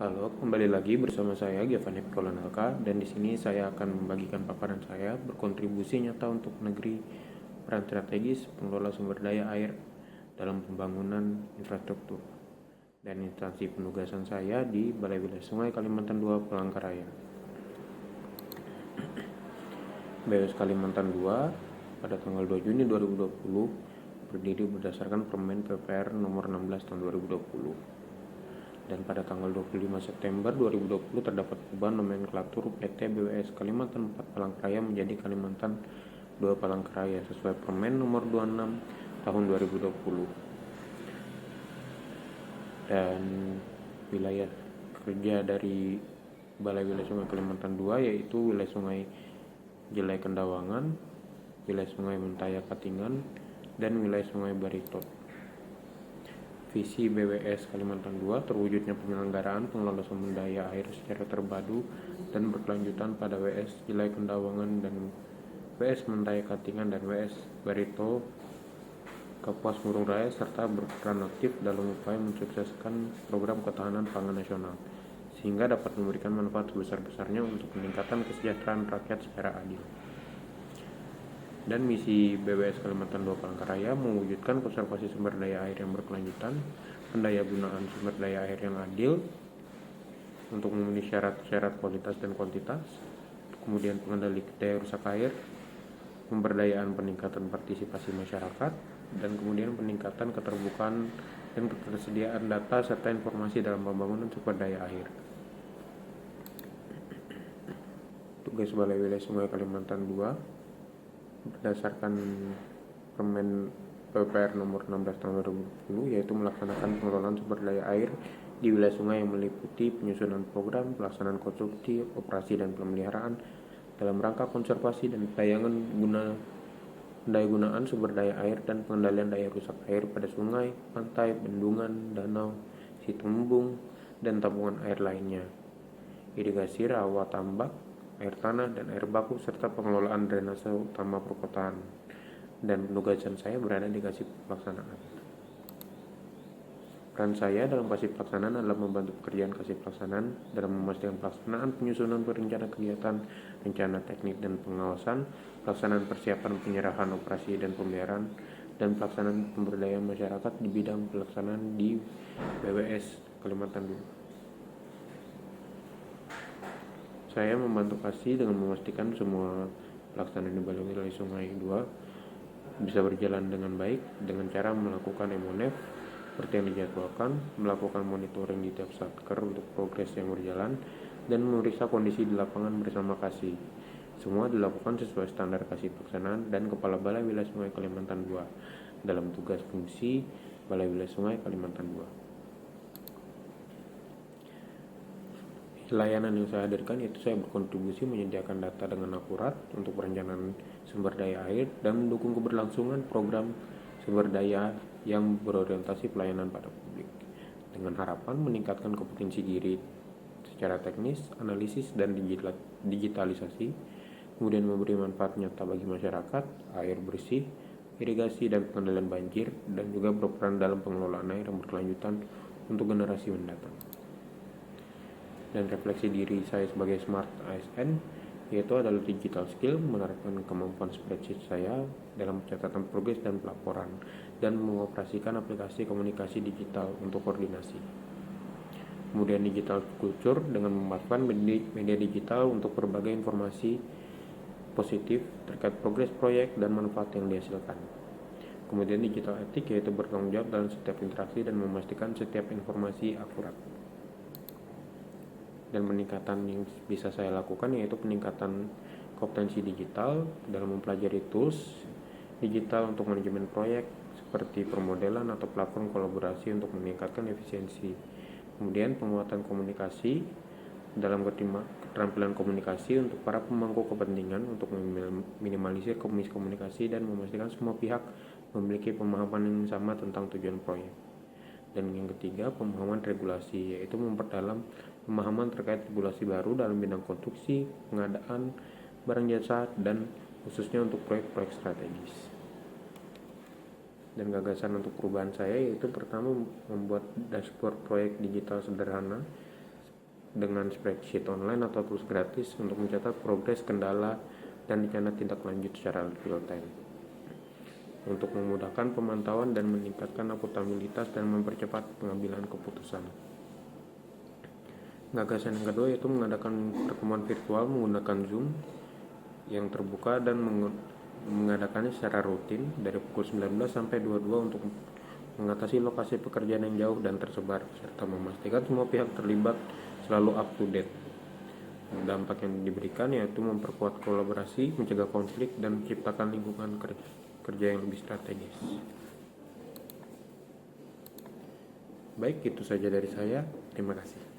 Halo, kembali lagi bersama saya Giovanni Pikolanalka dan di sini saya akan membagikan paparan saya berkontribusi nyata untuk negeri peran strategis pengelola sumber daya air dalam pembangunan infrastruktur dan instansi penugasan saya di Balai Wilayah Sungai Kalimantan II Palangkaraya. BWS Kalimantan II pada tanggal 2 Juni 2020 berdiri berdasarkan Permen PPR nomor 16 tahun 2020. Dan pada tanggal 25 September 2020 terdapat perubahan nomenklatur PT BWS Kalimantan IV Palangkaraya menjadi Kalimantan II Palangkaraya sesuai Permen nomor 26 tahun 2020. Dan wilayah kerja dari Balai Wilayah Sungai Kalimantan II yaitu wilayah Sungai Jelai Kendawangan, wilayah Sungai Mentaya Katingan, dan wilayah Sungai Barito. Visi BWS Kalimantan II terwujudnya penyelenggaraan pengelola sumber daya air secara terpadu dan berkelanjutan pada WS Jelai Kendawangan dan WS Mentaya Katingan dan WS Barito Kapuas Murung Raya serta berperan aktif dalam upaya mensukseskan program ketahanan pangan nasional sehingga dapat memberikan manfaat sebesar-besarnya untuk peningkatan kesejahteraan rakyat secara adil. Dan misi BWS Kalimantan II Palangkaraya mewujudkan konservasi sumber daya air yang berkelanjutan, pendayagunaan sumber daya air yang adil untuk memenuhi syarat-syarat kualitas dan kuantitas, kemudian pengendali daya rusak air, pemberdayaan peningkatan partisipasi masyarakat, dan kemudian peningkatan keterbukaan dan ketersediaan data serta informasi dalam pembangunan sumber daya air. Tugas Balai Wilayah Sungai Kalimantan II berdasarkan Permen PPR nomor 16 tahun 2020 yaitu melaksanakan pengelolaan sumber daya air di wilayah sungai yang meliputi penyusunan program, pelaksanaan konstruksi, operasi dan pemeliharaan dalam rangka konservasi dan pendayagunaan sumber daya air dan pengendalian daya rusak air pada sungai, pantai, bendungan, danau, situng embung, dan tabungan air lainnya, irigasi rawa tambak, air tanah, dan air baku, serta pengelolaan drainase utama perkotaan. Dan penugasan saya berada di Kasih Pelaksanaan. Peran saya dalam Kasih Pelaksanaan adalah membantu pekerjaan Kasih Pelaksanaan dalam memastikan pelaksanaan penyusunan perencana kegiatan, rencana teknik dan pengawasan, pelaksanaan persiapan penyerahan operasi dan pemeliharaan, dan pelaksanaan pemberdayaan masyarakat di bidang pelaksanaan di BWS Kalimantan II. Saya membantu Kasih dengan memastikan semua pelaksanaan di Balai Wilayah Sungai II bisa berjalan dengan baik dengan cara melakukan MONEF seperti yang dijadwalkan, melakukan monitoring di tiap satker untuk progres yang berjalan, dan memeriksa kondisi di lapangan bersama Kasih. Semua dilakukan sesuai standar Kasih Pelaksanaan dan Kepala Balai Wilayah Sungai Kalimantan II dalam tugas fungsi Balai Wilayah Sungai Kalimantan II. Layanan yang saya hadirkan yaitu saya berkontribusi menyediakan data dengan akurat untuk perencanaan sumber daya air dan mendukung keberlangsungan program sumber daya yang berorientasi pelayanan pada publik dengan harapan meningkatkan kompetensi diri secara teknis, analisis, dan digitalisasi, kemudian memberi manfaat nyata bagi masyarakat, air bersih, irigasi dan pengendalian banjir, dan juga berperan dalam pengelolaan air yang berkelanjutan untuk generasi mendatang. Dan refleksi diri saya sebagai smart ASN yaitu adalah digital skill, menerapkan kemampuan spreadsheet saya dalam catatan progres dan pelaporan, dan mengoperasikan aplikasi komunikasi digital untuk koordinasi. Kemudian digital culture dengan memanfaatkan media digital untuk berbagai informasi positif terkait progres proyek dan manfaat yang dihasilkan. Kemudian digital etik yaitu bertanggung jawab dalam setiap interaksi dan memastikan setiap informasi akurat. Dan peningkatan yang bisa saya lakukan yaitu peningkatan kompetensi digital dalam mempelajari tools digital untuk manajemen proyek seperti permodelan atau platform kolaborasi untuk meningkatkan efisiensi. Kemudian penguatan komunikasi dalam keterampilan komunikasi untuk para pemangku kepentingan untuk meminimalisir miskomunikasi dan memastikan semua pihak memiliki pemahaman yang sama tentang tujuan proyek. Dan yang ketiga, pemahaman regulasi, yaitu memperdalam pemahaman terkait regulasi baru dalam bidang konstruksi, pengadaan, barang jasa, dan khususnya untuk proyek-proyek strategis. Dan gagasan untuk perubahan saya yaitu pertama membuat dashboard proyek digital sederhana dengan spreadsheet online atau tools gratis untuk mencatat progres, kendala, dan rencana tindak lanjut secara real time. Untuk memudahkan pemantauan dan meningkatkan akuntabilitas dan mempercepat pengambilan keputusan. Gagasan yang kedua yaitu mengadakan pertemuan virtual menggunakan Zoom yang terbuka dan mengadakannya secara rutin dari pukul 19 sampai 22 untuk mengatasi lokasi pekerjaan yang jauh dan tersebar, serta memastikan semua pihak terlibat selalu up to date. Dampak yang diberikan yaitu memperkuat kolaborasi, mencegah konflik, dan menciptakan lingkungan kerja yang lebih strategis. Baik, itu saja dari saya. Terima kasih.